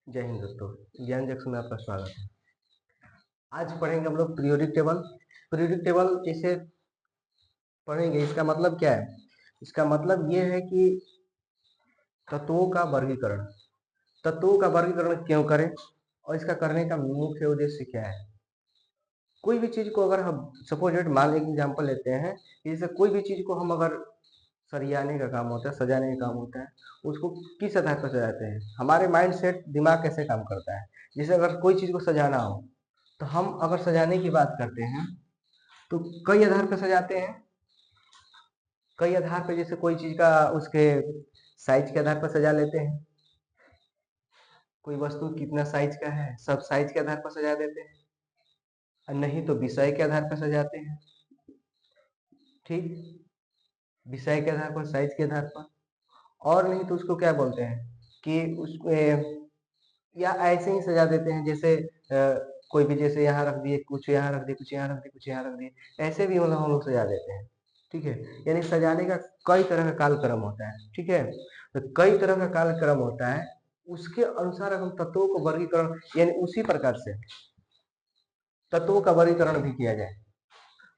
जय हिंद दोस्तों, ज्ञान जंक्शन में आपका स्वागत है। आज पढ़ेंगे हम लोग पीरियोडिक टेबल। पीरियोडिक टेबल जैसे पढ़ेंगे, इसका मतलब क्या है? इसका मतलब ये है कि तत्वों का वर्गीकरण। तत्वों का वर्गीकरण क्यों करें और इसका करने का मुख्य उद्देश्य क्या है? कोई भी चीज को अगर हम सपोज मान एक एग्जाम्पल लेते हैं, जैसे कोई भी चीज को हम अगर सरियाने का काम होता है, सजाने का काम होता है, उसको किस आधार पर सजाते हैं? हमारे माइंड सेट, दिमाग कैसे काम करता है? जैसे अगर कोई चीज को सजाना हो तो हम अगर सजाने की बात करते हैं तो कई आधार पर सजाते हैं। कई आधार पर, जैसे कोई चीज का उसके साइज के आधार पर सजा लेते हैं। कोई वस्तु कितना साइज का है, सब साइज के आधार पर सजा देते हैं। और नहीं तो विषय के आधार पर सजाते हैं। ठीक, विषय के आधार पर, साइज के आधार पर। और नहीं तो उसको क्या बोलते हैं कि उसको या ऐसे ही सजा देते हैं, जैसे कोई भी, जैसे यहाँ रख दिए, कुछ यहाँ रख दिए, कुछ यहाँ रख दिए, कुछ यहाँ रख दिए, ऐसे भी मतलब हम लोग सजा देते हैं। ठीक है, यानी सजाने का कई तरह का कालक्रम होता है। ठीक है, तो कई तरह का कालक्रम होता है, उसके अनुसार हम तत्वों को वर्गीकरण, यानी उसी प्रकार से तत्वों का वर्गीकरण भी किया जाए।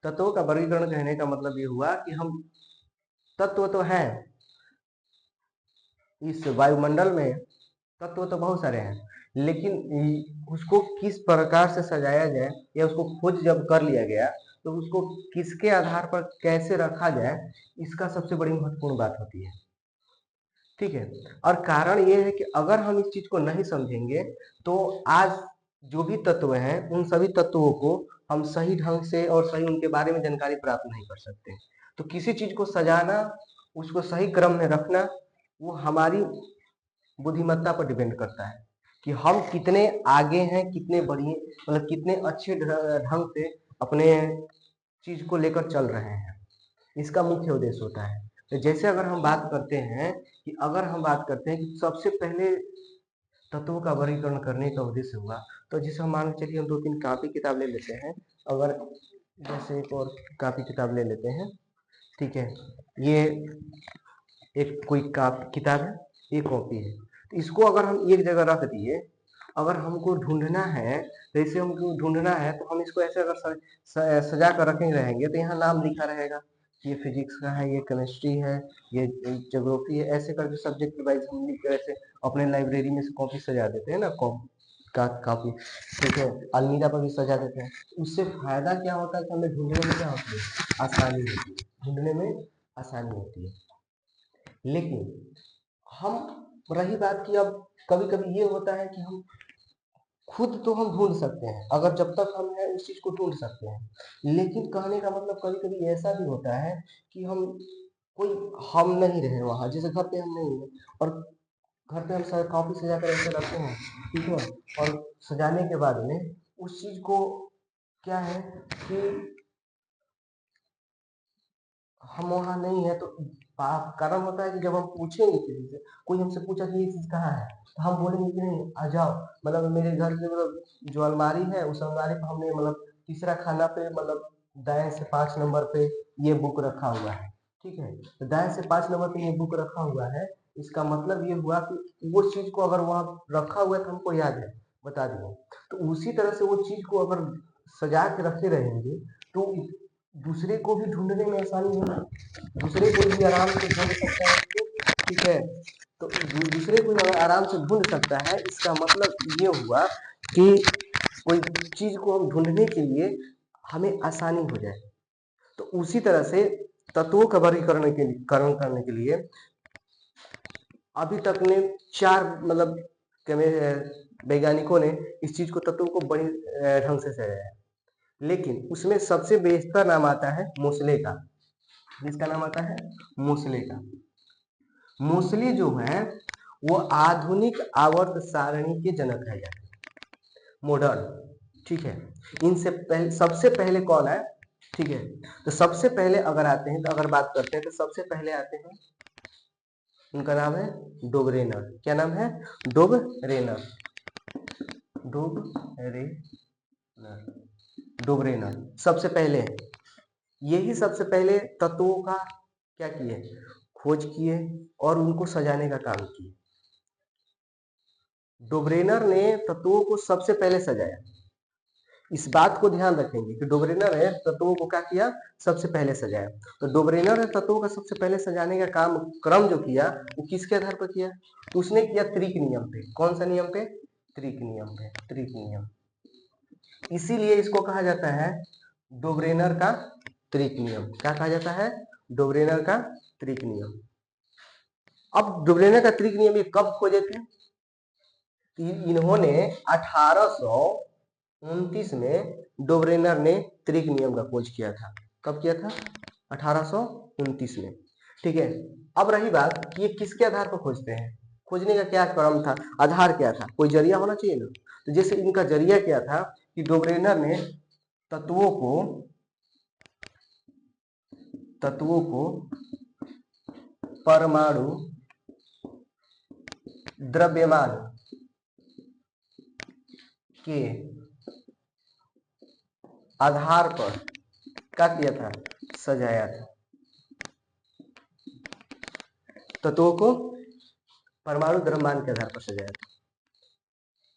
तत्वों का वर्गीकरण कहने का मतलब ये हुआ कि हम तत्व तो हैं इस वायुमंडल में, तत्व तो बहुत सारे हैं, लेकिन उसको किस प्रकार से सजाया जाए या उसको खोज जब कर लिया गया तो उसको किसके आधार पर कैसे रखा जाए, इसका सबसे बड़ी महत्वपूर्ण बात होती है। ठीक है, और कारण ये है कि अगर हम इस चीज को नहीं समझेंगे तो आज जो भी तत्व हैं उन सभी तत्वों को हम सही ढंग से और सही उनके बारे में जानकारी प्राप्त नहीं कर सकते। तो किसी चीज को सजाना, उसको सही क्रम में रखना, वो हमारी बुद्धिमत्ता पर डिपेंड करता है कि हम कितने आगे हैं, कितने बढ़िया, मतलब कितने अच्छे ढंग से अपने चीज को लेकर चल रहे हैं। इसका मुख्य उद्देश्य होता है। तो जैसे अगर हम बात करते हैं कि सबसे पहले तत्वों का वर्गीकरण करने का उद्देश्य हुआ, तो जिसे हम मान के चलिए, हम 2-3 कापी किताब ले लेते हैं। अगर जैसे एक और कापी किताब ले लेते हैं। ठीक है, ये एक कोई किताब है, ये कॉपी है, तो इसको अगर हम एक जगह रख दिए, अगर हमको ढूंढना है, जैसे हमको ढूंढना है तो हम इसको ऐसे अगर सजा कर रखेंगे रहेंगे तो यहाँ नाम लिखा रहेगा, ये फिजिक्स का है, ये केमिस्ट्री है, ये ज्योग्राफी है, ऐसे करके सब्जेक्ट वाइज हम लिख कर ऐसे अपने लाइब्रेरी में से कॉपी सजा देते हैं ना, काफी। ठीक है, अलमीरा पर भी सजा देते हैं। उससे फायदा क्या होता है कि हमें ढूंढने में क्या होती है, आसानी होती है, ढूंढने में आसानी होती है। लेकिन हम, रही बात की, अब कभी कभी ये होता है कि हम खुद तो हम ढूंढ सकते हैं, अगर जब तक हम है उस चीज को ढूंढ सकते हैं, लेकिन कहने का मतलब कभी कभी ऐसा भी होता है कि हम नहीं रहे वहां, जैसे घर पे हम नहीं है और घर पे हम कॉपी सजा कर ऐसे रखते हैं। ठीक है, और सजाने के बाद में उस चीज को क्या है कि हम वहाँ नहीं है, तो कारण होता है कि जब हम पूछेंगे किसी से, कोई हमसे पूछा कि ये चीज कहाँ है, तो हम बोलेंगे कि नहीं, आ जाओ, मतलब मेरे घर से, मतलब जो अलमारी है उस अलमारी पर हमने, मतलब तीसरा खाना पे, मतलब दाएं से 5 नंबर पे ये बुक रखा हुआ है। ठीक है, तो दाएं से 5 नंबर पे ये बुक रखा हुआ है, इसका मतलब ये हुआ कि वो चीज को अगर वहाँ रखा हुआ है तो हमको याद है, बता दिया। तो उसी तरह से वो चीज को अगर सजा के रखे रहेंगे तो दूसरे को भी ढूंढने में आसानी होगी, दूसरे को भी आराम से ढूंढ सकता है उसको। ठीक है, तो दूसरे को अगर आराम से ढूंढ सकता है, इसका मतलब ये हुआ कि कोई चीज को हम ढूंढने के लिए हमें आसानी हो जाए। तो उसी तरह से तत्वों का वर्गीकरण करने के लिए अभी तक ने 4, मतलब वैज्ञानिकों ने इस चीज को, तत्वों को बड़ी ढंग से सजाया है। लेकिन उसमें सबसे बेहतर नाम आता है मोसले का। जिसका नाम आता है मोसले का। मोसले जो है वो आधुनिक आवर्त सारणी के जनक है, मॉडर्न। ठीक है, इनसे पहले, सबसे पहले कौन है? ठीक है, तो सबसे पहले अगर आते हैं, तो अगर बात करते हैं तो सबसे पहले आते हैं, उनका नाम है डोबरेनर। क्या नाम है? डोबरेनर। डोबरेनर, डोबरेनर सबसे पहले है। यही सबसे पहले तत्वों का क्या किए, खोज किए और उनको सजाने का काम किए। डोब्रेनर ने तत्वों को सबसे पहले सजाया। इस बात को ध्यान रखेंगे कि डोब्रेनर ने तत्वों को क्या किया, सबसे पहले सजाया। तो डोब्रेनर ने तत्वों का सबसे पहले सजाने का काम क्रम जो किया वो किसके आधार पर किया, तो उसने किया त्रिक नियम पे। कौन सा नियम पे, त्रिक नियम पे, त्रिक नियम। इसीलिए इसको कहा जाता है डोब्रेनर का त्रिक नियम। क्या कहा जाता है, डोब्रेनर का त्रिक नियम। अब डोब्रेनर का त्रिक नियम ये कब खोजे थे, इन्होंने 1829 में डोब्रेनर ने त्रिक नियम का खोज किया था। कब किया था, 1829 में। ठीक है, अब रही बात कि ये किसके आधार पर खोजते हैं, खोजने का क्या क्रम था, आधार क्या था, कोई जरिया होना चाहिए ना। तो जैसे इनका जरिया क्या था कि डोब्रेनर ने तत्वों को परमाणु द्रव्यमान के आधार पर क्या किया था, सजाया था। तत्वों को परमाणु द्रव्यमान के आधार पर सजाया था।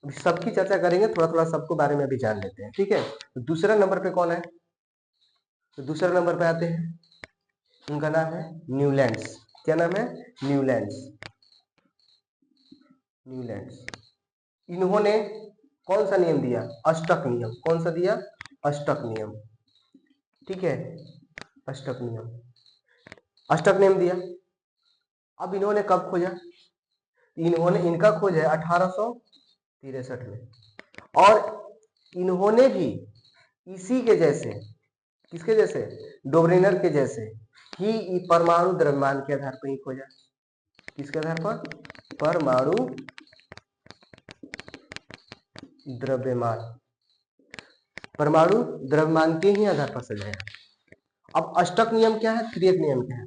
अभी सबकी चर्चा करेंगे, थोड़ा थोड़ा सबको बारे में अभी जान लेते हैं। ठीक है, तो दूसरा नंबर पे कौन है, तो दूसरे नंबर पे आते हैं, उनका नाम है न्यूलैंड्स। क्या नाम है, न्यूलैंड्स। न्यूलैंड्स इन्होंने कौन सा नियम दिया, अष्टक नियम। कौन सा दिया, अष्टक नियम। ठीक है, अष्टक नियम, अष्टक नियम दिया। अब इन्होंने कब खोजा, इन्होंने इनका खोज है 1863 में। और इन्होंने भी इसी के जैसे, किसके जैसे, डोब्रेनर के जैसे ही परमाणु द्रव्यमान के आधार पर ही खोजा। किसके आधार पर, परमाणु द्रव्यमान, परमाणु द्रव्यमान के ही आधार पर सजाया। अब अष्टक नियम क्या है, त्रिक नियम क्या है,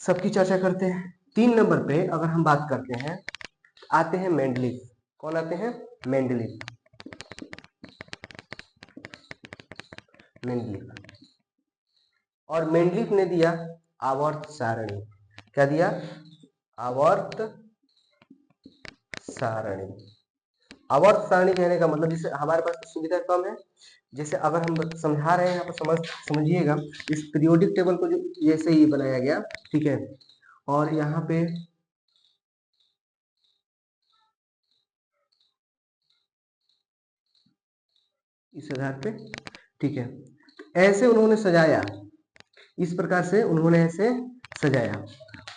सबकी चर्चा करते हैं। 3 नंबर पे अगर हम बात करते हैं, आते हैं मेंडलीफ। कौन आते हैं, मेंडलीफ। मेंडलीफ, और मेंडलीफ ने दिया आवर्त सारणी। क्या दिया, आवर्त सारणी। आवर्त सारणी कहने का मतलब, जैसे हमारे पास सुविधा कम है, जैसे अगर हम समझा रहे हैं यहाँ पर समझिएगा, इस पीरियोडिक टेबल को जो जैसे ही बनाया गया, ठीक है, और यहाँ पे इस आधार पे, ठीक है, ऐसे उन्होंने सजाया, इस प्रकार से उन्होंने ऐसे सजाया।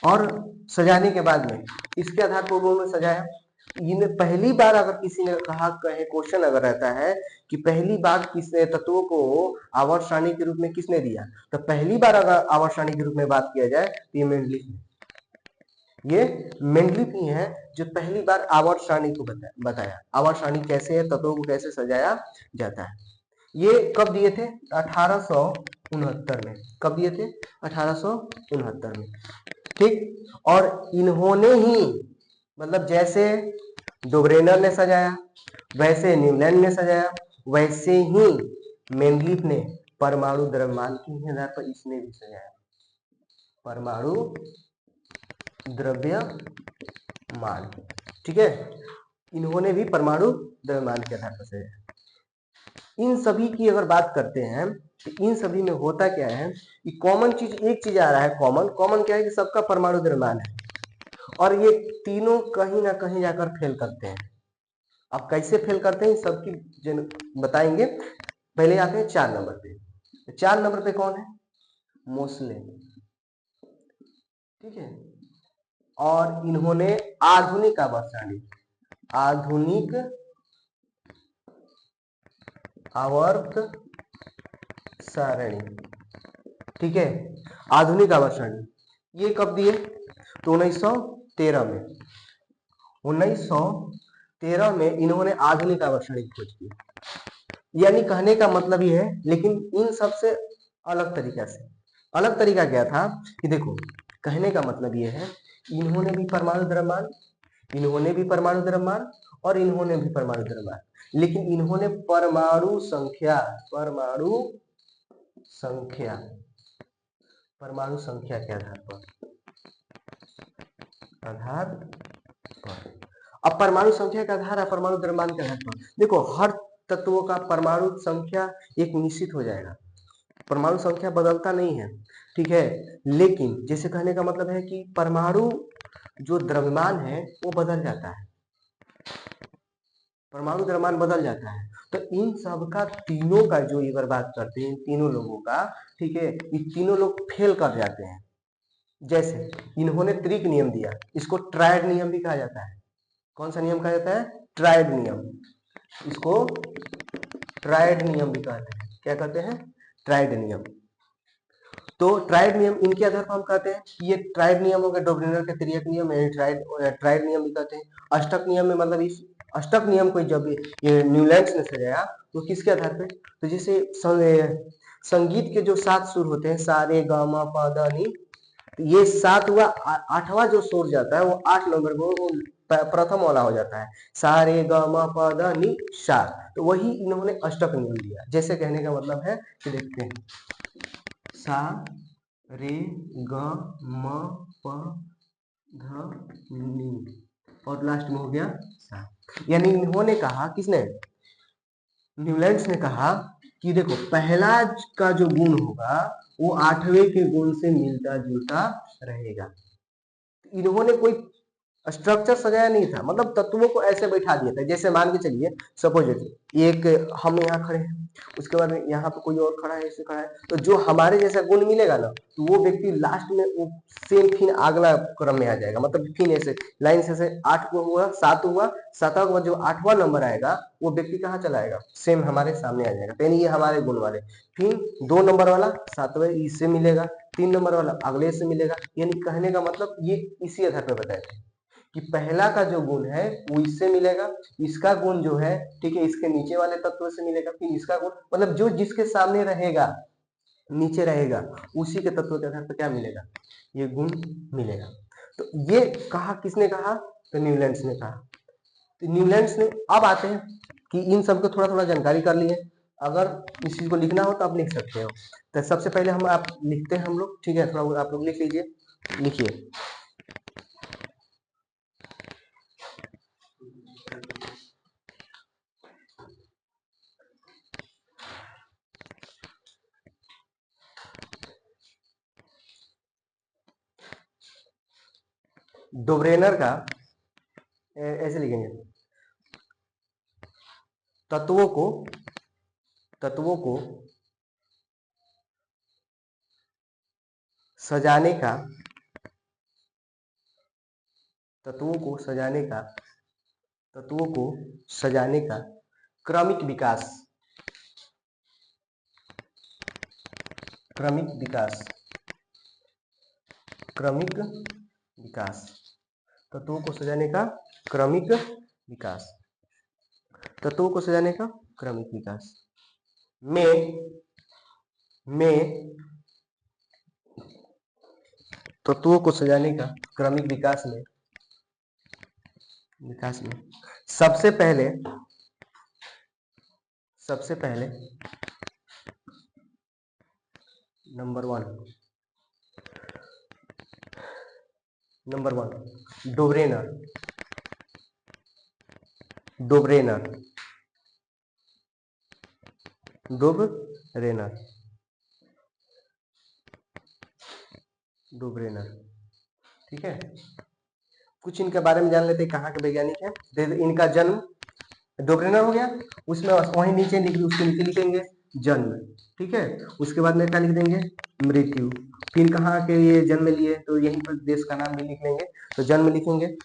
और सजाने के बाद में इसके आधार पर उन्होंने सजाया। इन्हें पहली बार अगर किसी ने कहा, कहे क्वेश्चन अगर रहता है कि पहली बार किस तत्वों को आवर्त सारणी के रूप में किसने दिया, तो पहली बार अगर आवर्त सारणी के रूप में बात किया जाए तो ये मेंडलीफ ही है जो पहली बार आवर्त सारणी को बताया। आवर्त सारणी कैसे है, तत्वों को कैसे सजाया जाता है। ये कब दिए थे, 1869 में। कब दिए थे, 1869 में। ठीक, और इन्होंने ही, मतलब जैसे डोब्रेनर ने सजाया, वैसे न्यूलैंड ने सजाया, वैसे ही मेंडलीफ ने परमाणु द्रव्यमान के आधार पर इसने भी सजाया, परमाणु द्रव्यमान। ठीक है, इन्होंने भी परमाणु द्रव्यमान के आधार पर सजाया। इन सभी की अगर बात करते हैं तो इन सभी में होता क्या है कि कॉमन चीज, एक चीज आ रहा है, कॉमन क्या है कि सबका परमाणु द्रव्यमान है, और ये तीनों कहीं ना कहीं जाकर फेल करते हैं। अब कैसे फेल करते हैं सबकी बताएंगे। पहले आते हैं 4 नंबर पे। 4 नंबर पे कौन है, मोसले। ठीक है, और इन्होंने आधुनिक आवर्त सारणी, आधुनिक आवर्त सारणी, ठीक है, आधुनिक आवर्त सारणी, ये कब दिए, तो 1913 में। 1913 में इन्होंने आधुनिक आवर्त सारणी की खोज की। यानी कहने का मतलब ये है, लेकिन इन सबसे अलग तरीका से। अलग तरीका क्या था कि देखो, कहने का मतलब ये है, इन्होंने भी परमाणु द्रव्यमान, इन्होंने भी परमाणु द्रव्यमान, और इन्होंने भी परमाणु द्रव्यमान, लेकिन इन्होंने परमाणु संख्या, परमाणु संख्या, परमाणु संख्या के आधार पर, अब परमाणु संख्या का आधार है परमाणु द्रव्यमान के आधार पर। देखो हर तत्वों का परमाणु संख्या एक निश्चित हो जाएगा, परमाणु संख्या बदलता नहीं है, ठीक है। लेकिन जैसे कहने का मतलब है कि परमाणु जो द्रव्यमान है वो बदल जाता है, परमाणु द्रव्यमान बदल जाता है। तो इन सब का तीनों का जो अगर बात करते हैं तीनों लोगों का, ठीक है, ये तीनों लोग फेल कर जाते हैं। जैसे इन्होंने त्रिक नियम दिया, इसको ट्रायड नियम भी कहा जाता है। कौन सा नियम कहा जाता है? ट्रायड नियम। इसको ट्रायड नियम भी कहते हैं। क्या कहते हैं? ट्रायड नियम। तो ट्रायड नियम इनके आधार पर हम कहते हैं कि ये ट्रायड नियम हो गया, डोब्रेनर के त्रिक नियम है, ट्रायड नियम भी कहते हैं। अष्टक नियम में मतलब इस अष्टक नियम को जब ये न्यूलैंड्स ने सजाया तो किसके आधार पे? तो जैसे संगीत के जो 7 सुर होते हैं, सा रे ग म प ध नि, तो ये 7 हुआ, 8वां जो सुर जाता है वो 8 नंबर को वो प्रथम वाला हो जाता है, सा रे ग म प ध नि सा। तो वही इन्होंने अष्टक नियम दिया। जैसे कहने का मतलब है कि देखते हैं, सा रे ग म प ध नि और लास्ट में हो गया सा। यानी इन्होंने कहा, किसने? न्यूलैंड्स ने कहा कि देखो पहला का जो गुण होगा वो 8वें के गुण से मिलता जुलता रहेगा। इन्होंने कोई स्ट्रक्चर सजाया नहीं था, मतलब तत्वों को ऐसे बैठा दिया था। जैसे मान के चलिए सपोजिटली एक हम यहाँ खड़े हैं, उसके बाद में यहाँ पे कोई और खड़ा है, ऐसे खड़ा है, तो जो हमारे जैसा गुण मिलेगा ना तो वो व्यक्ति लास्ट में वो सेम फिर अगला क्रम में आ जाएगा। मतलब फिर ऐसे लाइन से 8 को हुआ, 7 हुआ, 7वां के बाद जो 8वां नंबर आएगा वो व्यक्ति कहाँ चला आएगा? सेम हमारे सामने आ जाएगा। यानी ये हमारे गुण वाले। फिर 2 नंबर वाला 7वें इससे मिलेगा, 3 नंबर वाला अगले से मिलेगा। यानी कहने का मतलब ये इसी आधार पर बताए थे कि पहला का जो गुण है वो इससे मिलेगा, इसका गुण जो है, ठीक है, इसके नीचे वाले तत्व से मिलेगा, फिर इसका गुण, मतलब जो जिसके सामने रहेगा, नीचे रहेगा, उसी के तत्व के आधार पर क्या मिलेगा? ये गुण मिलेगा। तो ये कहा किसने कहा? तो न्यूलैंड्स ने कहा। तो न्यूलैंड्स ने, अब आते हैं कि इन सब को थोड़ा थोड़ा जानकारी कर लिए। अगर इस चीज को लिखना हो तो आप लिख सकते हो। तो सबसे पहले हम आप लिखते हैं हम लोग, ठीक है, थोड़ा आप लोग लिख लीजिए, लिखिए। डोब्रेनर का ऐसे लिखेंगे, तत्वों को तत्वों को सजाने का तत्वों को सजाने का तत्वों को सजाने का क्रमिक विकास क्रमिक विकास क्रमिक विकास तत्वों को सजाने का क्रमिक विकास तत्वों को सजाने का क्रमिक विकास में तत्वों को सजाने का क्रमिक विकास में सबसे पहले नंबर वन डोब्रेनर डोब्रेनर डोब्रेनर डोब्रेनर ठीक है। कुछ इनके बारे में जान लेते हैं, कहाँ के वैज्ञानिक है। इनका जन्म डोब्रेनर हो गया, उसमें वहीं नीचे उसके नीचे लिखेंगे जन्म, ठीक है। उसके बाद में क्या लिख देंगे? मृत्यु। फिर कहाँ के ये जन्म लिए, तो यहीं पर देश का नाम भी लिख लेंगे। तो जन्म लिखेंगे,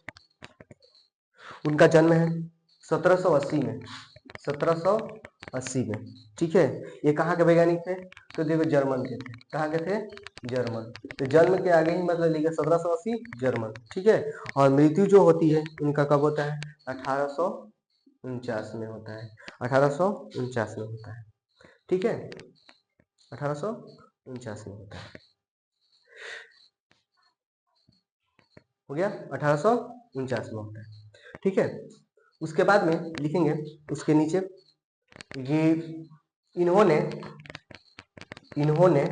उनका जन्म है 1780 में 1780 में, ठीक है। ये कहाँ के वैज्ञानिक थे? तो देखो जर्मन के थे। कहाँ के थे? जर्मन। तो जन्म के आगे ही मतलब लिखा 1780 जर्मन, ठीक है। और मृत्यु जो होती है उनका कब होता है? 1849 में होता है, 1849 में होता है, ठीक है, 1849 में होता है, हो गया, 1849 में होता है, ठीक है। उसके बाद में लिखेंगे उसके नीचे ये इन्होंने इन्होंने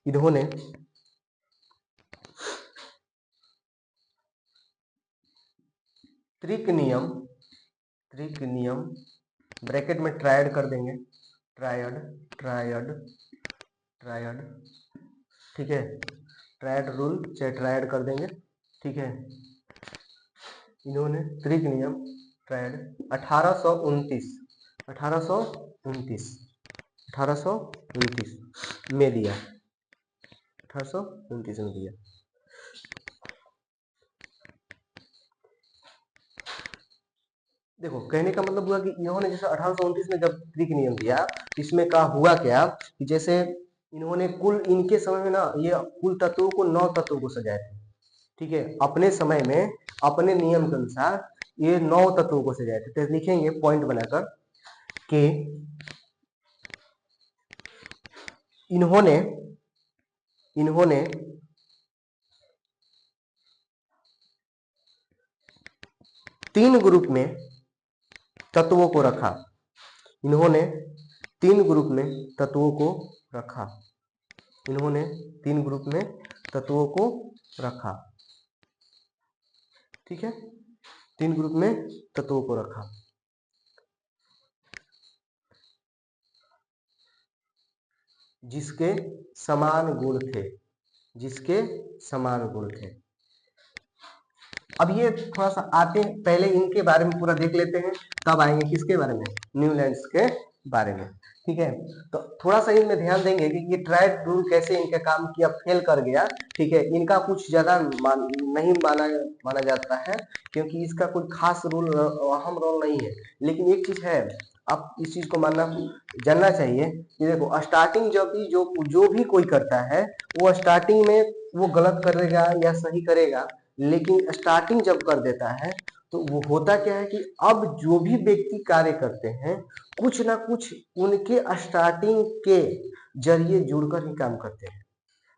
इन्होंने त्रिक नियम, त्रिक नियम ब्रैकेट में ट्रायड कर देंगे, ट्रायड ट्रायड ट्रायड, ठीक है, ट्रायड रूल चाहे ट्रायड कर देंगे, ठीक है। इन्होंने त्रिक नियम ट्रायड 1829 1829 1829 में दिया, 1829 में दिया। देखो कहने का मतलब हुआ कि इन्होंने जैसे 1829 में जब त्रिक नियम दिया, इसमें का हुआ क्या कि जैसे इन्होंने कुल इनके समय में ना ये कुल तत्वों को 9 तत्वों को सजाए थे, ठीक है। अपने समय में अपने नियम के अनुसार ये 9 तत्वों को सजाए थे। तो लिखेंगे पॉइंट बनाकर कि इन्होंने इन्होंने तीन ग्रुप में तत्वों को रखा, इन्होंने तीन ग्रुप में तत्वों को रखा, इन्होंने तीन ग्रुप में तत्वों को रखा, ठीक है, तीन ग्रुप में तत्वों को रखा। जिसके समान गुण थे, जिसके समान गुण थे। अब ये थोड़ा सा आते हैं, पहले इनके बारे में पूरा देख लेते हैं, तब आएंगे किसके बारे में, न्यूलैंड्स के बारे में, ठीक है। तो थोड़ा सा इनमें ध्यान देंगे कि ये ट्रायड रूल कैसे इनका काम किया, फेल कर गया, ठीक है। इनका कुछ ज्यादा नहीं माना जाता है, क्योंकि इसका कोई खास रोल, अहम रोल नहीं है। लेकिन एक चीज है, आप इस चीज को जानना चाहिए कि देखो स्टार्टिंग जब भी जो भी कोई करता है, वो स्टार्टिंग में वो गलत करेगा या सही करेगा, लेकिन स्टार्टिंग जब कर देता है तो वो होता क्या है कि अब जो भी व्यक्ति कार्य करते हैं, कुछ ना कुछ उनके स्टार्टिंग के जरिए जुड़कर ही काम करते हैं।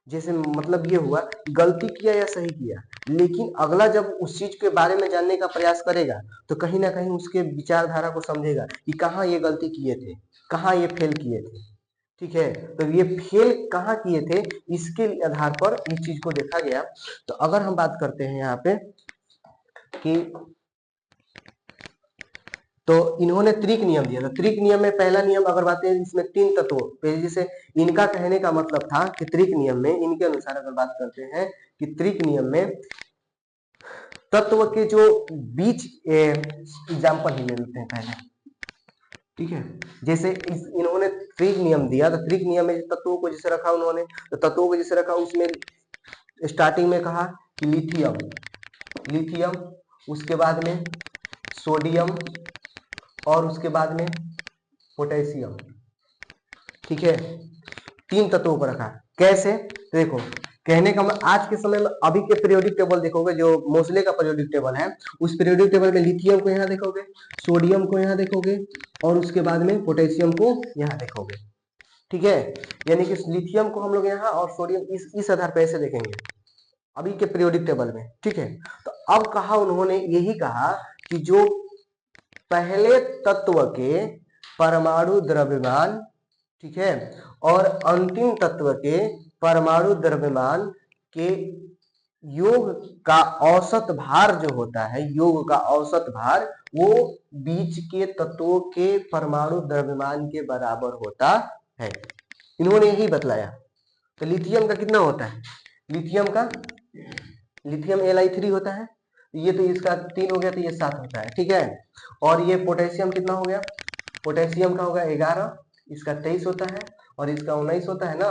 जैसे मतलब ये हुआ, गलती किया या सही किया, लेकिन अगला जब उस चीज के बारे में जानने का प्रयास करेगा तो कहीं ना कहीं उसके विचारधारा को समझेगा कि कहाँ ये गलती किए थे, कहाँ ये फेल किए थे, ठीक है। तो ये फेल कहाँ किए थे, इसके आधार पर इस चीज को देखा गया। तो अगर हम बात करते हैं यहाँ पे कि तो इन्होंने त्रिक नियम दिया था। त्रिक नियम में पहला नियम अगर बात है, इसमें तीन तत्वों, जैसे इनका कहने का मतलब था कि त्रिक नियम में, इनके अनुसार अगर बात करते हैं कि त्रिक नियम में तत्व के जो बीच एग्जाम्पल ही ले लेते हैं पहले, ठीक है। जैसे इन्होंने त्रिक नियम दिया, तो त्रिक नियम में तत्वों को जैसे रखा उन्होंने, तो तत्वों को जैसे रखा, उसमें स्टार्टिंग में कहा कि लिथियम, लिथियम, उसके बाद में सोडियम और उसके बाद में पोटेशियम, ठीक है। तीन तत्वों को रखा। कैसे, देखो कहने का मतलब आज के समय में अभी के पीरियोडिक टेबल देखोगे, जो मोसले का पीरियोडिक टेबल है, उस पीरियोडिक टेबल में लिथियम को यहाँ देखोगे, सोडियम को यहाँ देखोगे और उसके बाद में पोटेशियम को यहाँ देखोगे, ठीक है। यानी कि लिथियम को हम लोग यहाँ और सोडियम इस आधार पर ऐसे देखेंगे अभी के पीरियोडिक टेबल में, ठीक है। तो अब कहा उन्होंने, यही कहा कि जो पहले तत्व के परमाणु द्रव्यमान, ठीक है, और अंतिम तत्व के परमाणु द्रव्यमान के योग का औसत भार जो होता है, योग का औसत भार, वो बीच के तत्वों के परमाणु द्रव्यमान के बराबर होता है। इन्होंने यही बतलाया। तो लिथियम का कितना होता है, लिथियम का, लिथियम Li3 होता है, ये तो इसका 3 हो गया, तो ये 7 होता है, ठीक है। और ये पोटेशियम कितना हो गया, पोटेशियम का होगा 11, इसका 23 होता है और इसका 19 होता है ना,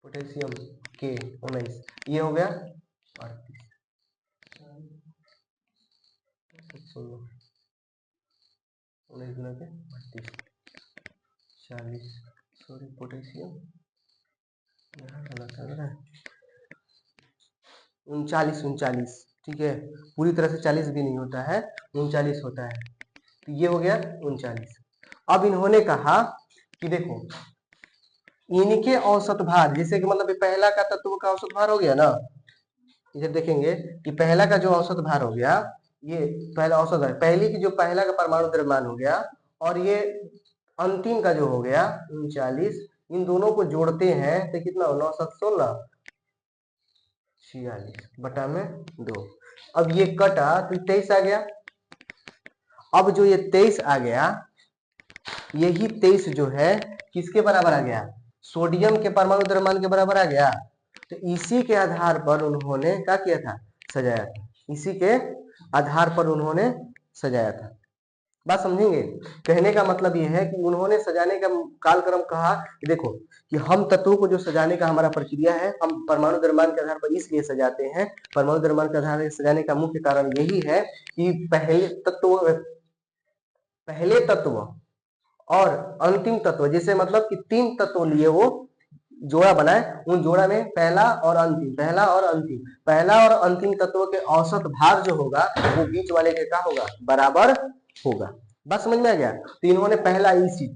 पोटेशियम के 19, ये हो गया 38, 40, सॉरी पोटेशियम यहाँ गलत लग रहा है, 39, ठीक है। पूरी तरह से 40 भी नहीं होता है, 39 होता है, तो ये हो गया 39। अब इन्होंने कहा कि देखो इनके औसत भार, जैसे कि मतलब पहला का तत्व का औसत भार हो गया ना, इधर देखेंगे कि पहला का जो औसत भार हो गया, ये पहला औसत भार, पहले की जो पहला का परमाणु द्रव्यमान हो गया, और ये अंतिम का जो हो गया 39, इन दोनों को जोड़ते हैं तो कितना हो, 9 7 16 46 बटा में 2, अब ये कटा तो 23 आ गया। अब जो ये 23 आ गया, यही 23 जो है किसके बराबर आ गया? सोडियम के परमाणु द्रव्यमान के बराबर आ गया। तो इसी के आधार पर उन्होंने क्या किया था? सजाया था। इसी के आधार पर उन्होंने सजाया था। बात समझेंगे? कहने का मतलब यह है कि उन्होंने सजाने का कालक्रम कहा कि देखो कि हम तत्वों को जो सजाने का हमारा प्रक्रिया है, हम परमाणु द्रव्यमान के आधार पर इसलिए सजाते हैं। परमाणु द्रव्यमान के आधार पर सजाने का मुख्य कारण यही है कि पहले तत्व और अंतिम तत्व, जैसे मतलब कि 3 तत्व लिए वो जोड़ा बनाए, उन जोड़ा में पहला और अंतिम तत्व के औसत भार जो होगा वो बीच वाले के क्या होगा? बराबर होगा। बस समझ में आ गया? तो इन्होंने पहला इसी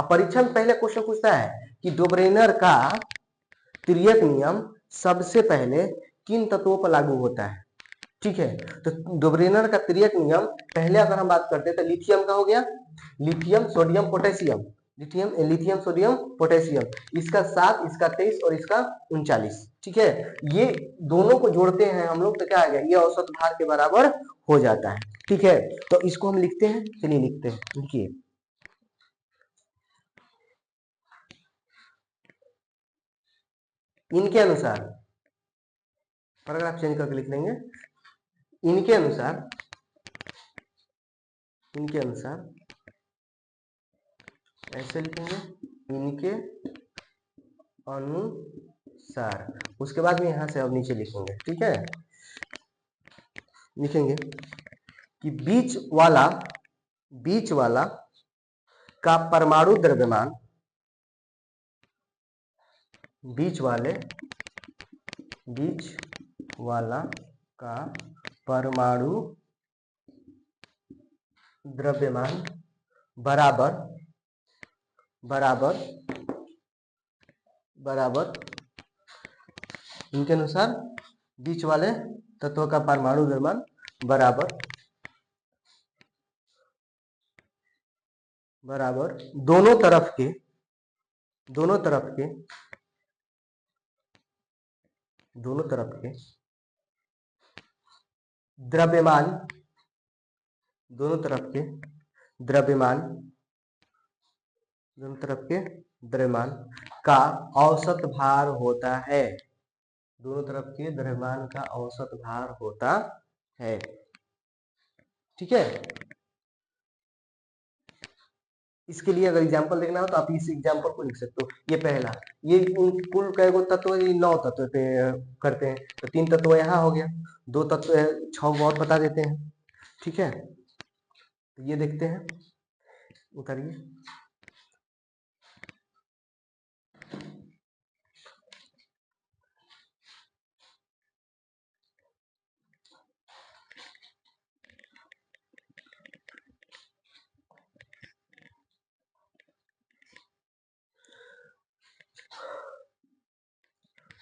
परीक्षा में पहले क्वेश्चन पूछता है कि डोब्रेनर का तिर्यक नियम सबसे पहले किन तत्वों पर लागू होता है? ठीक है, तो डोब्रेनर का तिर्यक नियम पहले अगर हम बात करते हैं तो लिथियम का हो गया, lithium sodium potassium, lithium sodium potassium, इसका 7, इसका 23 और इसका 39। ठीक है, ये दोनों को जोड़ते हैं हम लोग तो क्या आ गया? ये औसत भार के बराबर हो जाता है। ठीक है, तो इसको हम लिखते हैं। चलिए लिखते हैं, लिखिए। इनके अनुसार, पैराग्राफ चेंज करके लिख लेंगे। इनके अनुसार ऐसे लिखेंगे, इनके अनुसार। उसके बाद में यहां से अब नीचे लिखेंगे। ठीक है, लिखेंगे कि बीच वाला का परमाणु द्रव्यमान, बीच वाला का परमाणु द्रव्यमान बराबर इनके अनुसार बीच वाले तत्व का परमाणु द्रव्यमान बराबर दोनों तरफ के द्रव्यमान का औसत भार होता है। दोनों तरफ के द्रव्यमान का औसत भार होता है। ठीक है, इसके लिए अगर एग्जांपल देखना हो तो आप इस एग्जांपल को लिख सकते हो। ये पहला, ये कुल कई गो तत्व, 9 तत्व पे करते हैं, तो 3 तत्व यहाँ हो गया, 2 तत्व है, 6 और बता देते हैं। ठीक है, तो ये देखते हैं, उतारिए।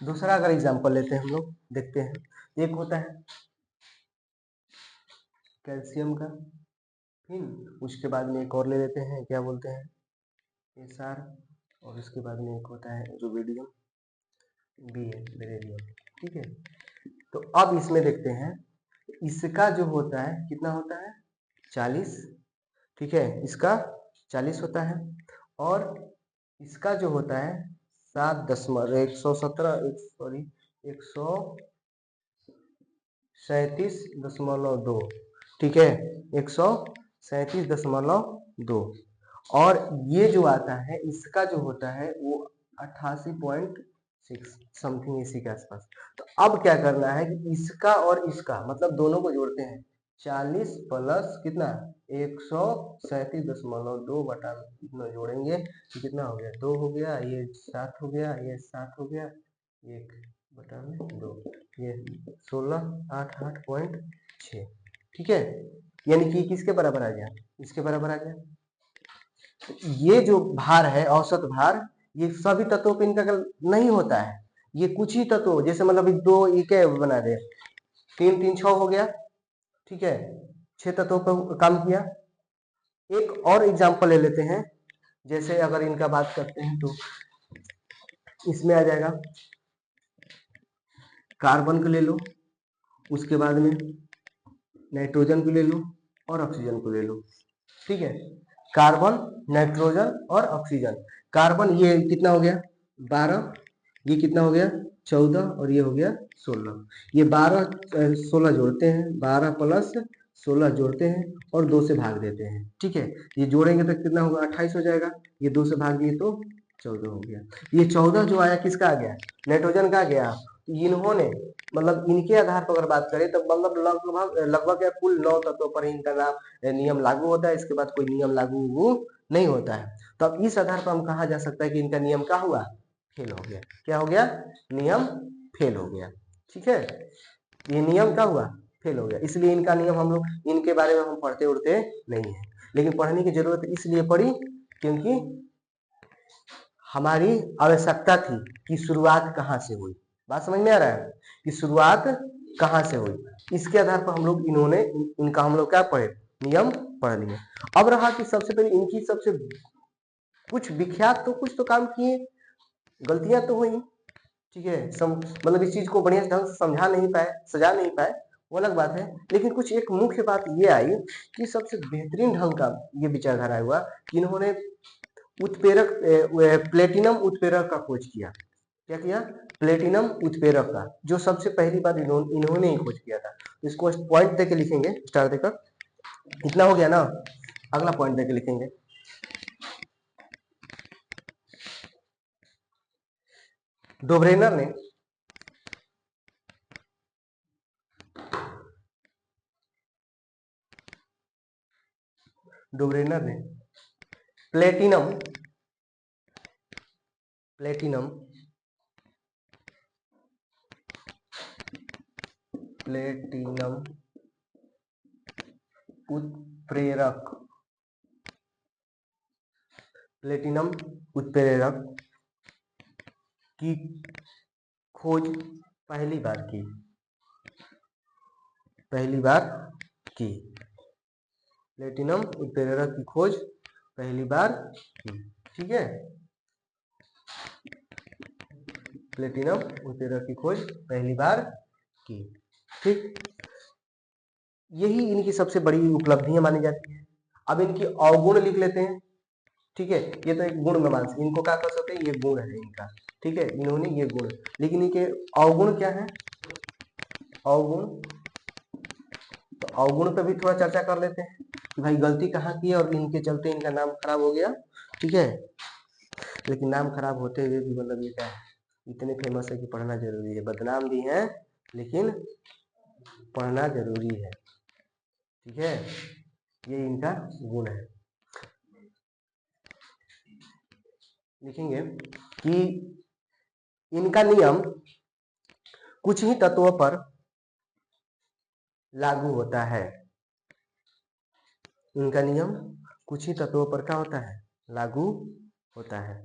दूसरा अगर एग्जांपल लेते हैं हम लोग, देखते हैं। एक होता है कैल्शियम का, फिर उसके बाद में एक और ले लेते हैं, क्या बोलते हैं, SR, और उसके बाद में एक होता है रुबिडियम, बेरिलियम। ठीक है, तो अब इसमें देखते हैं, इसका जो होता है कितना होता है? 40। ठीक है, इसका 40 होता है, और इसका जो होता है 137.2। ठीक है, 137.2, और ये जो आता है इसका जो होता है वो 88.6 समथिंग, इसी के आसपास। तो अब क्या करना है कि इसका और इसका मतलब दोनों को जोड़ते हैं। 40 प्लस कितना? 137.2 बटा कितना जोड़ेंगे तो कितना हो गया? 2 हो गया, ये 7 हो गया, ये 7 हो गया, 1 बटा 2, ये 1688.6। ठीक है, यानी कि किसके बराबर आ गया? इसके बराबर आ गया। ये जो भार है, औसत भार, ये सभी तत्वों पे इनका नहीं होता है। ये कुछ ही तत्व, जैसे मतलब 2 एक बना दे, 3 3 6 हो गया। ठीक है, 6 तत्वों पर काम किया। एक और एग्जांपल ले लेते हैं, जैसे अगर इनका बात करते हैं तो इसमें आ जाएगा, कार्बन को ले लो, उसके बाद में नाइट्रोजन को ले लो और ऑक्सीजन को ले लो, ठीक है। कार्बन, नाइट्रोजन और ऑक्सीजन। कार्बन ये कितना हो गया 12, ये कितना हो गया 14 और ये हो गया 16। ये 12 16 जोड़ते हैं, 12 प्लस 16 जोड़ते हैं और 2 से भाग देते हैं, ठीक है। ये जोड़ेंगे तो कितना होगा 28 हो जाएगा, ये 2 से भाग दिए तो 14 हो गया। ये 14 जो आया किसका आ गया, नाइट्रोजन का आ गया। इन्होंने मतलब इनके आधार पर अगर बात करें तो मतलब लगभग लगभग या कुल 9 तत्वों पर इनका नाम नियम लागू होता है, इसके बाद कोई नियम लागू नहीं होता है। तो अब इस आधार पर हम कहा जा सकता है कि इनका नियम क्या हुआ, फेल हो गया। क्या हो गया, नियम फेल हो गया, ठीक है। ये नियम क्या हुआ, फेल हो गया। इसलिए इनका नियम हम लोग इनके बारे में हम पढ़ते उड़ते नहीं है, लेकिन पढ़ने की जरूरत इसलिए पड़ी क्योंकि हमारी आवश्यकता थी कि शुरुआत कहाँ से हुई। बात समझ में आ रहा है कि शुरुआत कहाँ से हुई, इसके आधार पर हम लोग इनका हम लोग क्या पढ़े, नियम पढ़ लिए। अब रहा कि सबसे पहले इनकी सबसे कुछ विख्यात तो कुछ तो काम किए, गलतियां तो हुई, ठीक है। मतलब इस चीज को बढ़िया ढंग से समझा नहीं पाए, सजा नहीं पाए, वो अलग बात है। लेकिन कुछ एक मुख्य बात ये आई कि सबसे बेहतरीन ढंग का ये विचारधारा हुआ कि इन्होंने उत्प्रेरक प्लेटिनम उत्प्रेरक का खोज किया। क्या किया, प्लेटिनम उत्प्रेरक का, जो सबसे पहली बार इन्होंने ही खोज किया था। इसको पॉइंट देके लिखेंगे, स्टार देकर, इतना हो गया ना। अगला पॉइंट देके लिखेंगे, डोब्रेनर ने प्लेटिनम प्लेटिनम प्लेटिनम उत्प्रेरक प्लेटिनम उत्प्रेरक की खोज पहली बार की प्लेटिनम उत्प्रेरक की खोज पहली बार की, ठीक है। प्लेटिनम उत्प्रेरक की खोज पहली बार की, ठीक। यही इनकी सबसे बड़ी उपलब्धियां मानी जाती है। अब इनकी अवगुण लिख लेते हैं, ठीक है। ये तो एक गुण में मान सकते, इनको क्या कर सकते हैं, ये गुण है इनका, ठीक है। इन्होंने ये गुण, लेकिन इनके अवगुण क्या है, अवगुण। तो अवगुण पे भी थोड़ा चर्चा कर लेते हैं कि भाई गलती कहाँ की है और इनके चलते इनका नाम खराब हो गया, ठीक है। लेकिन नाम खराब होते हुए भी मतलब ये क्या है, इतने फेमस है कि पढ़ना जरूरी है। बदनाम भी है लेकिन पढ़ना जरूरी है, ठीक है। ये इनका गुण है। लिखेंगे कि इनका नियम कुछ ही तत्वों पर लागू होता है। इनका नियम कुछ ही तत्वों पर क्या होता है, लागू होता है।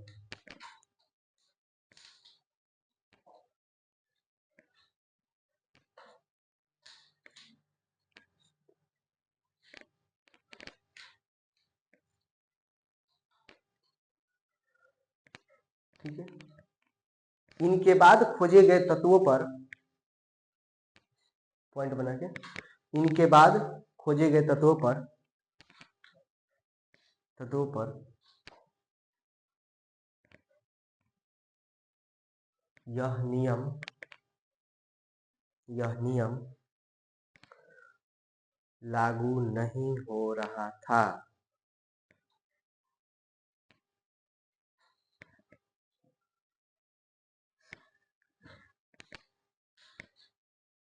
ठीक है। इनके बाद खोजे गए तत्वों पर, पॉइंट बना के, इनके बाद खोजे गए तत्वों पर यह नियम लागू नहीं हो रहा था।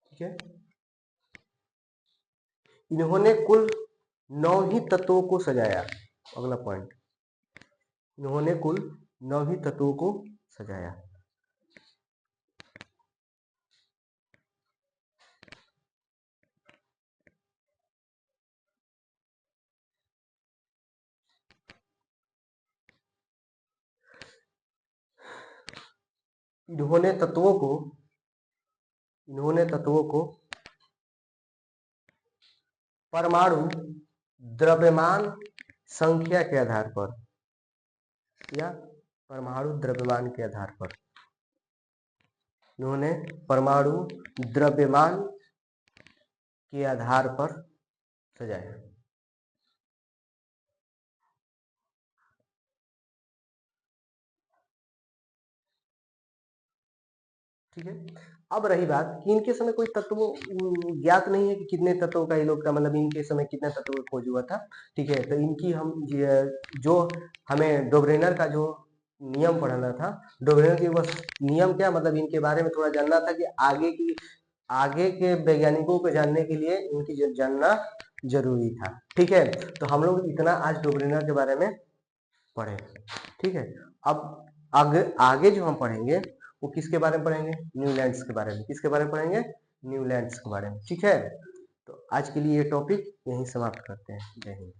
ठीक है। इन्होंने कुल 9 ही तत्वों को सजाया। अगला पॉइंट, इन्होंने कुल 9 ही तत्वों को सजाया। इन्होंने तत्वों को परमाणु द्रव्यमान संख्या के आधार पर या परमाणु द्रव्यमान के आधार पर, इन्होंने परमाणु द्रव्यमान के आधार पर सजाया। ठीक है। अब रही बात कि इनके समय कोई तत्व ज्ञात नहीं है कि कितने तत्वों का ये लोग का मतलब इनके समय कितने तत्वों का खोज हुआ था। ठीक है, तो इनकी हम जो हमें डोब्रेनर का जो नियम पढ़ाना था, डोब्रेनर की बस नियम क्या मतलब इनके बारे में थोड़ा जानना था कि आगे के वैज्ञानिकों को जानने के लिए इनकी जानना जरूरी था। ठीक है, तो हम लोग इतना आज डोब्रेनर के बारे में पढ़े। ठीक है, अब आगे आगे जो हम पढ़ेंगे वो किसके बारे में पढ़ेंगे? न्यूलैंड्स के बारे में। किसके बारे में पढ़ेंगे? न्यूलैंड्स के बारे में। ठीक है, तो आज के लिए ये टॉपिक यहीं समाप्त करते हैं। जय हिंद।